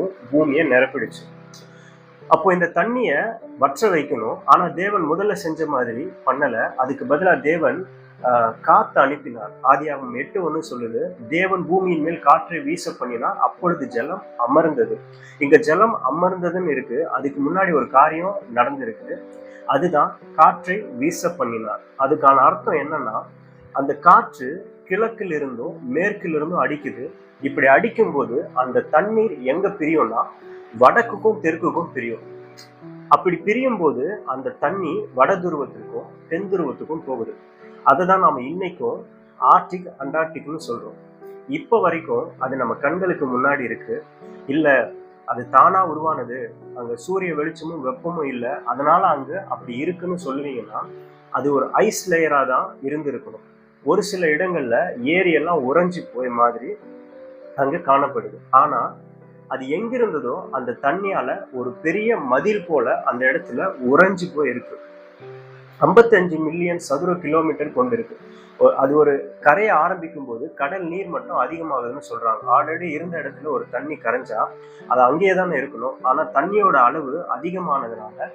ஃபுல்லாவும் பூமியை நிரப்பிடுச்சு. அப்போ இந்த தண்ணிய வற்ற வைக்கணும். ஆனா தேவன் முதல்ல செஞ்ச மாதிரி பண்ணல. அதுக்கு பதிலா தேவன் காத்து அனுப்பினார். ஆதியாகமம் 8:1 சொல்லுது, தேவன் பூமியின் மேல் காற்றை வீச பண்ணினார், அப்பொழுது ஜலம் அமர்ந்தது. இங்க ஜலம் அமர்ந்ததுன்னு இருக்கு. அதுக்கு முன்னாடி ஒரு காரியம் நடந்திருக்கு. அதுதான் காற்றை வீச பண்ணினார். அதுக்கான அர்த்தம் என்னன்னா, அந்த காற்று கிழக்கில் இருந்தும் மேற்கில் இருந்தும் அடிக்குது. இப்படி அடிக்கும் போது அந்த தண்ணீர் எங்க பிரியும்னா வடக்குக்கும் தெற்குக்கும் பிரியும். அப்படி பிரியும் போது அந்த தண்ணி வட துருவத்திற்கும் தென் துருவத்துக்கும் போகுது. அதை தான் நாம இன்னைக்கும் ஆர்டிக் அண்டார்டிக்னு சொல்றோம். இப்ப வரைக்கும் அது நம்ம கண்களுக்கு முன்னாடி இருக்கு. இல்ல அது தானா உருவானது, அங்க சூரிய வெளிச்சமும் வெப்பமும் இல்லை, அதனால அங்க அப்படி இருக்குன்னு சொல்லுவீங்கன்னா அது ஒரு ஐஸ் லேயரா தான் இருந்திருக்கணும். ஒரு சில இடங்கள்ல ஏரி எல்லாம் உறைஞ்சி போய் மாதிரி அங்க காணப்படுது. ஆனா அது எங்கிருந்ததோ அந்த தண்ணியால ஒரு பெரிய மதில் போல அந்த இடத்துல உறைஞ்சி போய் இருக்கு. 55 மில்லியன் சதுர கிலோமீட்டர் கொண்டு இருக்கு. அது ஒரு கரையை ஆரம்பிக்கும் போது கடல் நீர் மட்டம் அதிகமாகுதுன்னு சொல்றாங்க. ஆல்ரெடி இருந்த இடத்துல ஒரு தண்ணி கரைஞ்சா அது அங்கேயே தானே இருக்கணும். ஆனா தண்ணியோட அளவு அதிகமானதுனால